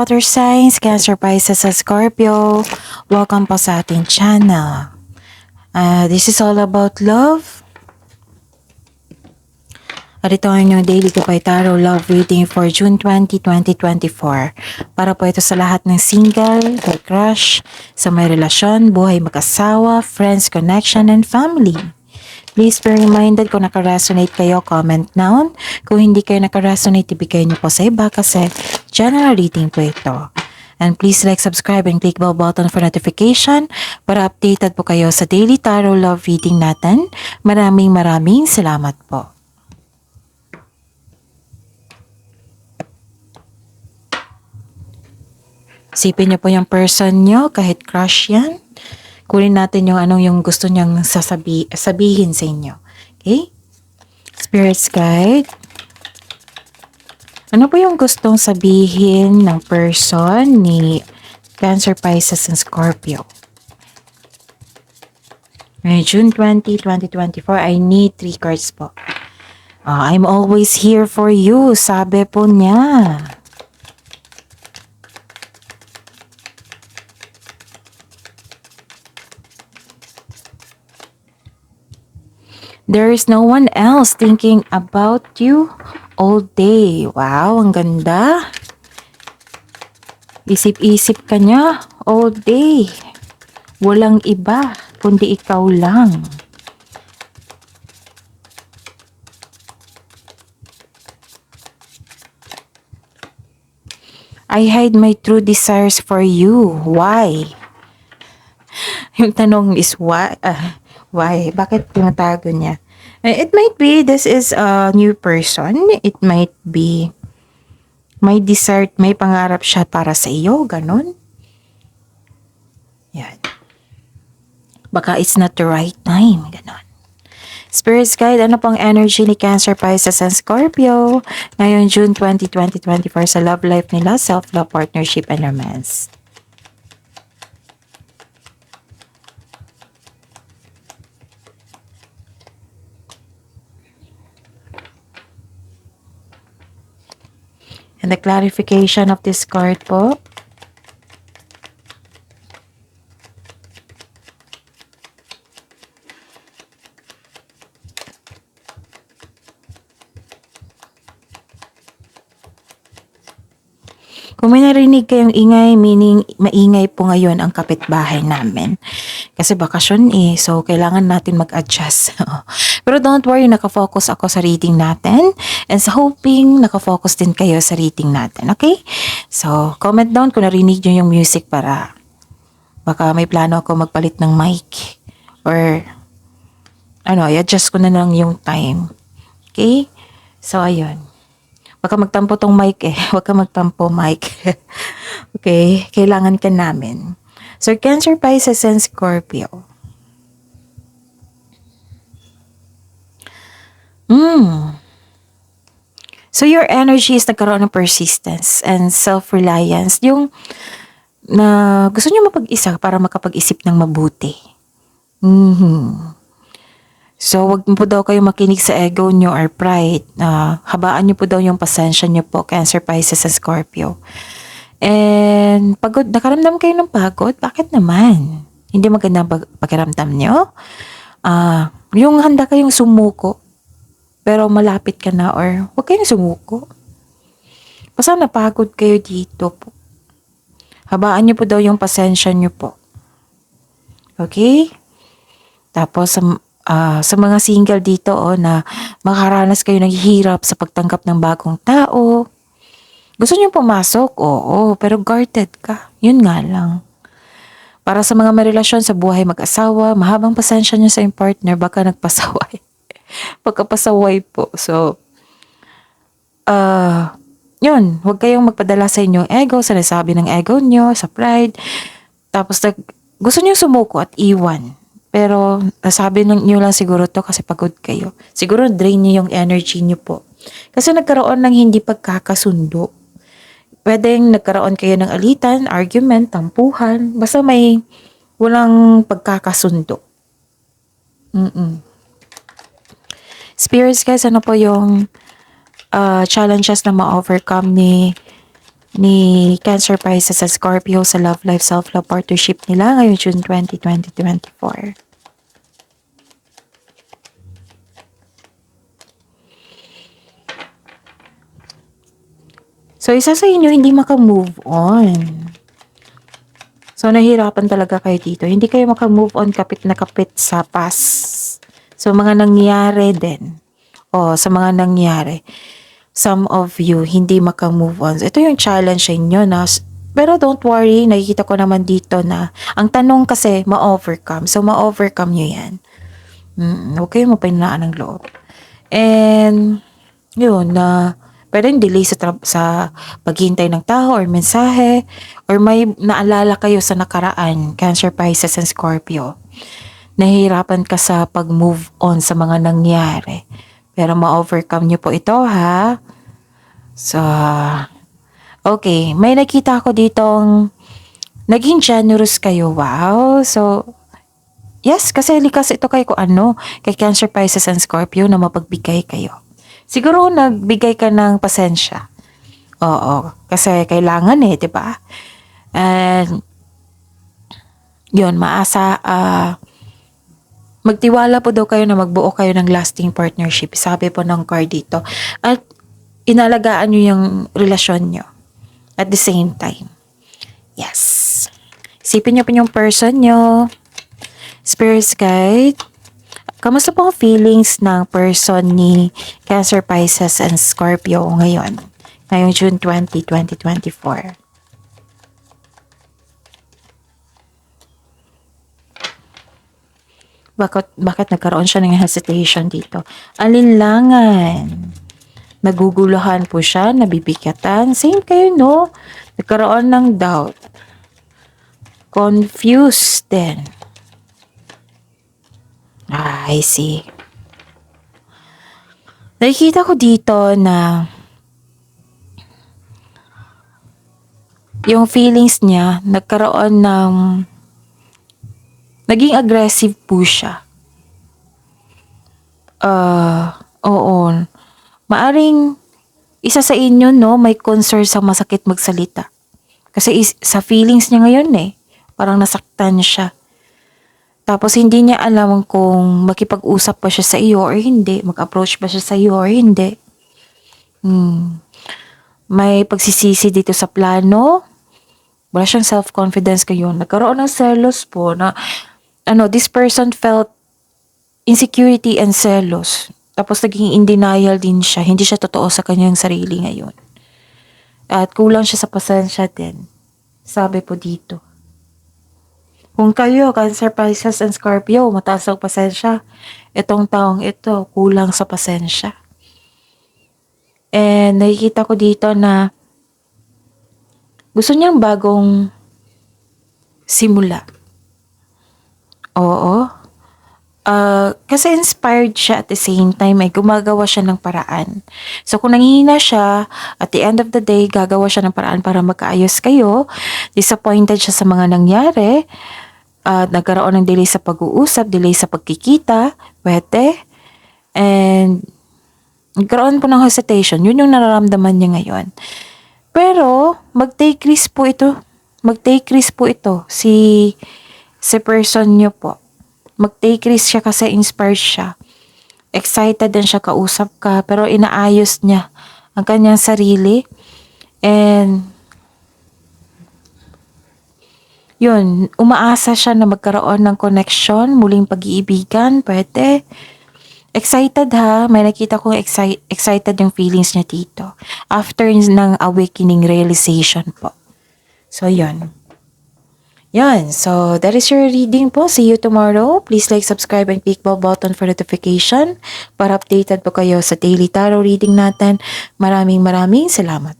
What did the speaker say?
water signs, Cancer, Pisces, at Scorpio. Welcome po sa ating channel. This is all about love. At ito ang inyong daily Gabay Tarot Love Reading for June 20, 2024. Para po ito sa lahat ng single, may crush, sa may relasyon, buhay mag-asawa, friends, connection, and family. Please be reminded kung naka-resonate kayo, comment down. Kung hindi kayo naka-resonate, ibigay niyo po sa iba kasi general reading po ito. And please like, subscribe, and click bell button for notification para updated po kayo sa daily tarot love reading natin. Maraming salamat po. Isipin niyo po yung person niyo, kahit crush yan. Kunin natin yung anong yung gusto niyang sabihin sa inyo. Okay? Spirit's Guide. Ano po yung gustong sabihin ng person ni Cancer, Pisces, and Scorpio? June 20, 2024, I need 3 cards po. I'm always here for you, sabi po niya. There is no one else thinking about you all day. Wow, ang ganda. Isip-isip ka niya all day. Walang iba, kundi ikaw lang. I hide my true desires for you. Why? Yung tanong is why? Why? Bakit tinatago niya? It might be this is a new person. It might be may desire, may pangarap siya para sa iyo, ganun. Yan. Baka it's not the right time, ganun. Spirit's Guide, ano pong energy ni Cancer, Pisces, and Scorpio ngayon June 20, 2024 sa love life nila, self-love, partnership, and romance? And the clarification of this card po. Kung may narinig kayong ingay, meaning maingay po ngayon ang kapitbahay namin. Kasi bakasyon so kailangan natin mag-adjust. Pero don't worry, nakafocus ako sa reading natin. And sa hoping, nakafocus din kayo sa reading natin, okay? So, comment down kung narinig nyo yung music para baka may plano ako magpalit ng mic. Or, i-adjust ko na lang yung time. Okay? So, ayun. Baka magtampo tong mic Huwag ka magtampo, mic. Okay? Kailangan ka namin. So, Cancer, Pisces, and Scorpio. So, your energy is nagkaroon ng persistence and self-reliance. Yung na gusto niyo mapag-isa para makapag-isip ng mabuti. So, wag po daw kayo makinig sa ego nyo or pride. Habaan nyo po daw yung pasensya nyo po, Cancer, Pisces, and Scorpio. And pagod, nakaramdam kayo ng pagod? Bakit naman? Hindi maganda pakiramdam nyo? Yung handa kayong sumuko, pero malapit ka na or wag kayong sumuko. Basta napagod kayo dito po. Habaan nyo po daw yung pasensya nyo po. Okay? Tapos, sa mga single dito na makaranas kayo ng hirap sa pagtanggap ng bagong tao. Gusto niyo pumasok? Oo, pero guarded ka. Yun nga lang. Para sa mga may relasyon sa buhay mag-asawa, mahabang pasensya niyo sa iyong partner, baka nagpasaway. Pagkapasaway po. So, yun, huwag kayong magpadala sa inyong ego, sa nasabi ng ego niyo, sa pride. Tapos, gusto niyo sumuko at iwan. Pero, nasabi niyo lang siguro to kasi pagod kayo. Siguro drain niyo yung energy niyo po. Kasi nagkaroon ng hindi pagkakasundo. Pwedeng nagkaroon kayo ng alitan, argument, tampuhan. Basta may walang pagkakasundo. Spirits guys, ano po yung challenges na ma-overcome ni ni Cancer Pisces sa Scorpio sa love life, self-love partnership nila ngayong June 20, 2024. So, isa sa inyo hindi maka-move on. So, nahihirapan talaga kayo dito. Hindi kayo maka-move on kapit na kapit sa past. So, mga nangyari din. Sa mga nangyari. Some of you hindi maka-move on. Ito yung challenge sa inyo na. Pero don't worry, nakikita ko naman dito na ang tanong kasi ma-overcome. So, ma-overcome nyo yan. Huwag kayo mapahinaan ng loob. And, yun, pwedeng delay sa paghintay ng tao or mensahe or may naalala kayo sa nakaraan, Cancer, Pisces, and Scorpio. Nahihirapan ka sa pag-move on sa mga nangyari. Pero ma-overcome nyo po ito, ha? So, okay. May nakita ko ditong naging generous kayo. Wow. So, yes, kasi likas ito kay Cancer, Pisces, and Scorpio na mapagbigay kayo. Siguro nagbigay ka ng pasensya. Oo, kasi kailangan 'di ba? And yun, magtiwala po daw kayo na magbuo kayo ng lasting partnership. Sabi po ng card dito. At inalagaan nyo yung relasyon nyo. At the same time. Yes. Isipin nyo po yung person nyo. Spirit guide. Kamusta po ang feelings ng person ni Cancer, Pisces, and Scorpio ngayon? Ngayong June 20, 2024. Bakit nagkaroon siya ng hesitation dito? Alinlangan. Naguguluhan po siya, nabibigatan. Same kayo, no? Nagkaroon ng doubt. Confused din. I see. Nakikita ko dito na yung feelings niya naging aggressive po siya. Oo. Maaring isa sa inyo, no, may concern sa masakit magsalita. Kasi sa feelings niya ngayon parang nasaktan siya. Tapos hindi niya alam kung makipag-usap pa siya sa iyo or hindi. Mag-approach ba siya sa iyo or hindi. May pagsisisi dito sa plano. Wala siyang self-confidence ngayon. Nagkaroon ng selos po na this person felt insecurity and selos. Tapos naging in denial din siya. Hindi siya totoo sa kanyang sarili ngayon. At kulang siya sa pasensya din. Sabi po dito. Kung kayo, Cancer, Pisces, and Scorpio, mataas ang pasensya. Itong taong ito, kulang sa pasensya. And nakikita ko dito na gusto niyang bagong simula. Oo. Kasi inspired siya at the same time ay gumagawa siya ng paraan. So kung nanghihina siya, at the end of the day, gagawa siya ng paraan para magkaayos kayo. Disappointed siya sa mga nangyari. Nagkaroon ng delay sa pag-uusap, delay sa pagkikita, pwede. And nagkaroon po ng hesitation. Yun yung nararamdaman niya ngayon. Pero, mag-take risk po ito. Si person niyo po. Mag-take risk siya kasi inspired siya. Excited din siya kausap ka, pero inaayos niya ang kanyang sarili. And yun, umaasa siya na magkaroon ng connection, muling pag-iibigan, pwede. Excited ha, may nakita kong excited yung feelings niya dito. After ng awakening realization po. So yun. Yan, so that is your reading po. See you tomorrow. Please like, subscribe, and click bell button for notification para updated po kayo sa daily tarot reading natin. Maraming salamat.